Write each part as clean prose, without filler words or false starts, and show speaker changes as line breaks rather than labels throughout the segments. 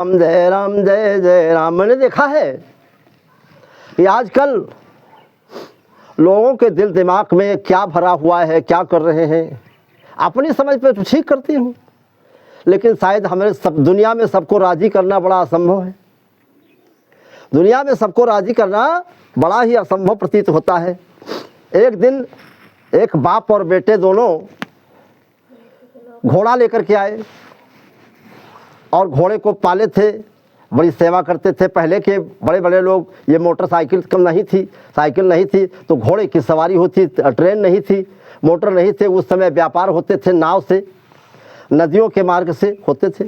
राम जय जय राम। मैंने देखा है कि आजकल लोगों के दिल दिमाग में क्या भरा हुआ है, क्या कर रहे हैं। अपनी समझ पे तो ठीक करती हूँ, लेकिन शायद हमें सब दुनिया में सबको राज़ी करना बड़ा असंभव है। दुनिया में सबको राज़ी करना बड़ा ही असंभव प्रतीत होता है। एक दिन एक बाप और बेटे दोनों घोड़ा लेकर के आए और घोड़े को पाले थे, बड़ी सेवा करते थे। पहले के बड़े बड़े लोग, ये मोटरसाइकिल कम नहीं थी, साइकिल नहीं थी, तो घोड़े की सवारी होती, ट्रेन नहीं थी, मोटर नहीं थे। उस समय व्यापार होते थे नाव से, नदियों के मार्ग से होते थे।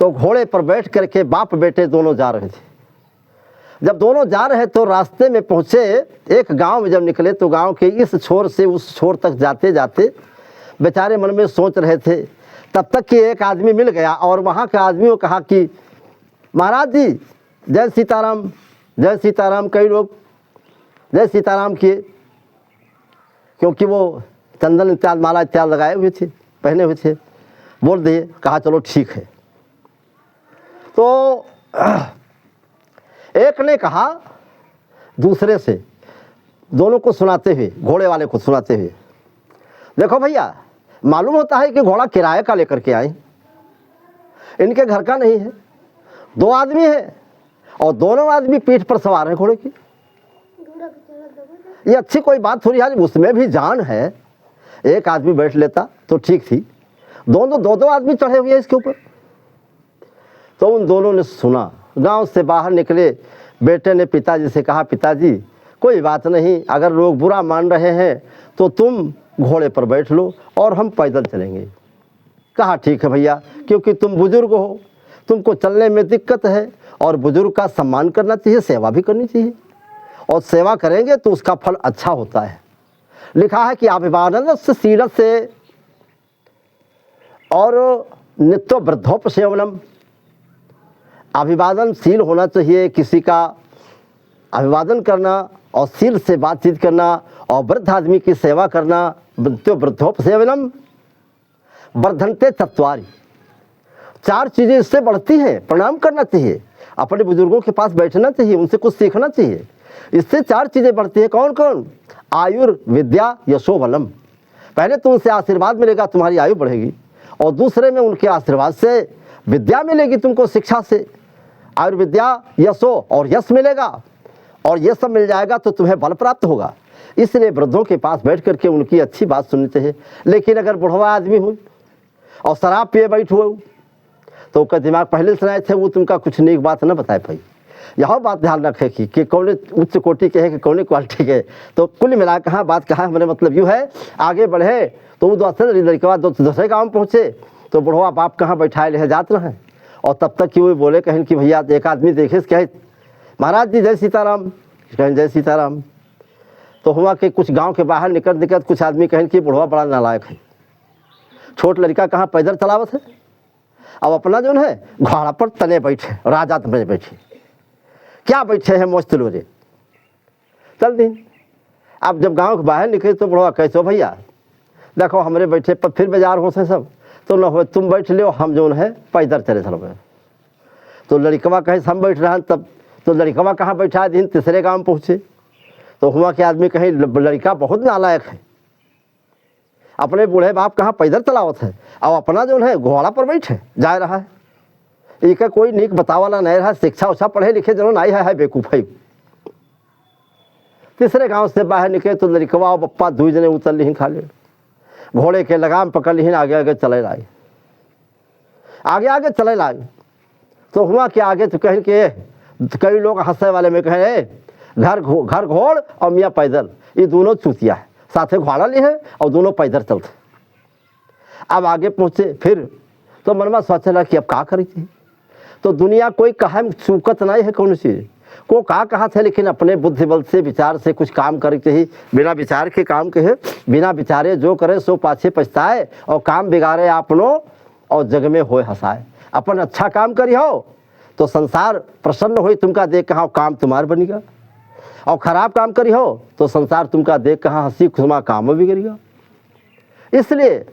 तो घोड़े पर बैठ करके बाप बेटे दोनों जा रहे थे। जब दोनों जा रहे तो रास्ते में पहुँचे, एक गांव में जब निकले तो गांव के इस छोर से उस छोर तक जाते जाते बेचारे मन में सोच रहे थे। तब तक कि एक आदमी मिल गया और वहाँ के आदमी को कहा कि महाराज जी जय सीताराम, जय सीताराम। कई लोग जय सीताराम किए, क्योंकि वो चंदन इत्यादि माला इत्यादि लगाए हुए थे, पहने हुए थे। बोल दिए, कहा चलो ठीक है। तो एक ने कहा दूसरे से, दोनों को सुनाते हुए, घोड़े वाले को सुनाते हुए, देखो भैया, मालूम होता है कि घोड़ा किराए का लेकर के आए, इनके घर का नहीं है। दो आदमी है और दोनों आदमी पीठ पर सवार है घोड़े की। ये अच्छी कोई बात थोड़ी है, उसमें भी जान है। एक आदमी बैठ लेता तो ठीक थी, दोनों दो आदमी चढ़े हुए हैं इसके ऊपर। तो उन दोनों ने सुना। गांव से बाहर निकले, बेटे ने पिताजी से कहा, पिताजी कोई बात नहीं, अगर लोग बुरा मान रहे हैं तो तुम घोड़े पर बैठ लो और हम पैदल चलेंगे। कहा ठीक है भैया, क्योंकि तुम बुजुर्ग हो, तुमको चलने में दिक्कत है और बुजुर्ग का सम्मान करना चाहिए, सेवा भी करनी चाहिए, और सेवा करेंगे तो उसका फल अच्छा होता है। लिखा है कि अभिवादनस्य शीलस्य और नित्य वृद्धोपसेवनम। अभिवादनशील होना चाहिए, किसी का अभिवादन करना और शील से बातचीत करना और वृद्ध आदमी की सेवा करना। नित्य वृद्धोपसेवनम वर्धन्ते चत्वारि। चार चीज़ें इससे बढ़ती हैं। प्रणाम करना चाहिए, अपने बुजुर्गों के पास बैठना चाहिए, उनसे कुछ सीखना चाहिए। इससे चार चीज़ें बढ़ती हैं। कौन कौन? आयुर्विद्या यशो बलम। पहले तो उनसे आशीर्वाद मिलेगा, तुम्हारी आयु बढ़ेगी, और दूसरे में उनके आशीर्वाद से विद्या मिलेगी तुमको, शिक्षा से। आयुर्विद्या यशो, और यश मिलेगा, और ये सब मिल जाएगा तो तुम्हें बल प्राप्त होगा। इसलिए वृद्धों के पास बैठ करके उनकी अच्छी बात सुननी चाहिए। लेकिन अगर बुढ़वा आदमी हो और शराब पिए बैठ हुए तो उसका दिमाग पहले सुनाए थे, वो तुमका कुछ नेक बात न बताए पाई। यह बात ध्यान रखे कि कौन उच्च कोटि के है कि कौन क्वालिटी के। तो कुल मिला कहाँ बात कहाँ, मेरे मतलब यूँ है, आगे बढ़े तो वो लड़के दूसरे गाँव में पहुँचे तो बुढ़वा बाप कहाँ बैठाए ले जात रहे। और तब तक कि वो बोले कहें कि भैया एक आदमी देखे कहे, महाराज जी जय सीताराम। कहें जय सीताराम। तो हुआ कि कुछ गांव के बाहर निकल कुछ आदमी कहें कि बुढ़वा बड़ा नालायक है, छोट लड़का कहाँ पैदल चलावत है, अब अपना जो है घोड़ा पर तने बैठे, राजा तने बैठे, क्या बैठे हैं मस्त लोरे। चल दिन अब जब गांव के बाहर निकले तो बुढ़वा कैसो भैया, देखो हमारे बैठे पर फिर बाजार हो से सब, तो न हो तुम बैठ लो, हम जो है पैदल चले चलो। तो लड़कवा कहे हम बैठ रहे हैं, तब तो लड़कवा कहाँ बैठा दिन तीसरे गांव में पहुँचे तो हुआ कि आदमी कहे लड़का बहुत नालायक है, अपने बूढ़े बाप कहाँ पैदल चलावत है और अपना जो है घोड़ा पर बैठे जा रहा है। एक कोई नीक बतावाला नहीं रहा, शिक्षा उच्छा पढ़े लिखे जरूर नहीं है बेवकूफ़ है। तीसरे गांव से बाहर निकले तो लड़कवा और पप्पा दू जने उतर ली खाली, घोड़े के लगाम पकड़ ली, आगे आगे चले लाए, आगे आगे चले लाए। तो हुआ कि आगे तो कहें कि कई लोग हंसने वाले में कहें घर घोड़ और मियाँ पैदल, ये दोनों चूतिया है, साथे घोड़ा लिए है और दोनों पैदल चलते। अब आगे पहुँचे फिर तो मन में सोचला कि अब का करेगी। तो दुनिया कोई कहा चूकत नहीं है, कौन सी को कहा थे, लेकिन अपने बुद्धि बल से विचार से कुछ काम करे चाहिए। बिना विचार के काम के है, बिना विचारे जो करे सो पाछे पछताए, और काम बिगाड़े आपनो और जग में होए हंसाए। अपन अच्छा काम करी हो तो संसार प्रसन्न हो तुमका देख कहाँ काम तुम्हार बनेगा, और खराब काम करी हो तो संसार तुमका देख कहाँ हंसी खुशमा काम में बिगड़ेगा। इसलिए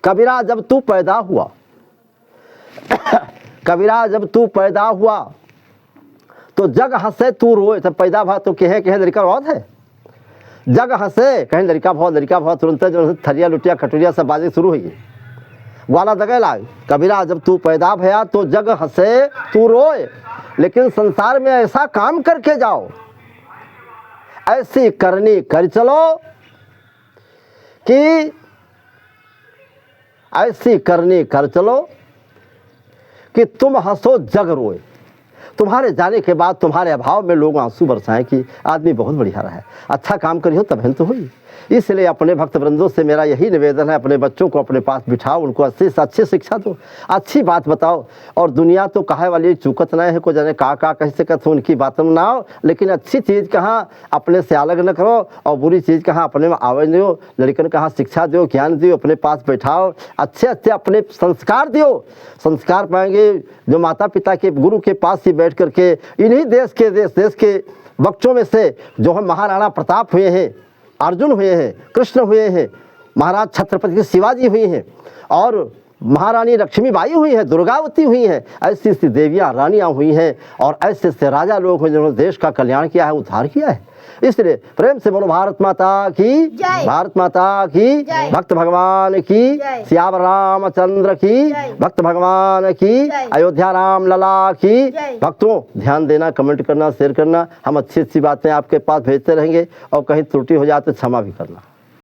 कबीरा जब तू पैदा हुआ कबीरा जब तू पैदा हुआ तो जग हंसे तू रोए। तब पैदा भा तो कहे लड़का बहुत है, जग हंसे कहीं लड़का भाव तुरंत जो थरिया लुटिया खटुरिया सब बाजी शुरू हुई। ग्वाला दगे लाग कबीरा जब तू पैदा भया तो जग हंसे तू रोए, लेकिन संसार में ऐसा काम करके जाओ, ऐसी करनी कर चलो कि ऐसी करनी कर चलो कि तुम हंसो जग रोए। तुम्हारे जाने के बाद तुम्हारे अभाव में लोग आंसू बरसाएं कि आदमी बहुत बढ़िया रहा है, अच्छा काम करियो तब तो हुई। इसलिए अपने भक्त वृंदों से मेरा यही निवेदन है, अपने बच्चों को अपने पास बिठाओ, उनको अच्छी से अच्छी शिक्षा दो, अच्छी बात बताओ। और दुनिया तो कहे वाली चूकत नहीं है, को जाने का कैसे कहते उनकी बातों में ना आओ, लेकिन अच्छी चीज़ कहाँ अपने से अलग न करो और बुरी चीज़ कहाँ अपने में आवे दो। लड़कन कहाँ शिक्षा दो, ज्ञान दो, अपने पास बैठाओ, अच्छे अच्छे अपने संस्कार दो। संस्कार पाएंगे जो माता पिता के गुरु के पास ही बैठ करके। इन्हीं देश के बच्चों में से जो हम महाराणा प्रताप हुए हैं, अर्जुन हुए हैं, कृष्ण हुए हैं, महाराज छत्रपति शिवाजी हुई हैं और महारानी लक्ष्मीबाई हुई है, दुर्गावती हुई हैं। ऐसी ऐसी देवियाँ रानियाँ हुई हैं और ऐसे ऐसे राजा लोग हैं जिन्होंने देश का कल्याण किया है, उद्धार किया है। इसलिए प्रेम से बोलो भारत माता की, भारत माता की, भक्त भगवान की, सियावर रामचंद्र की, भक्त भगवान की, अयोध्या राम लला की। भक्तों ध्यान देना, कमेंट करना, शेयर करना। हम अच्छी अच्छी बातें आपके पास भेजते रहेंगे और कहीं त्रुटि हो जाए तो क्षमा भी करना।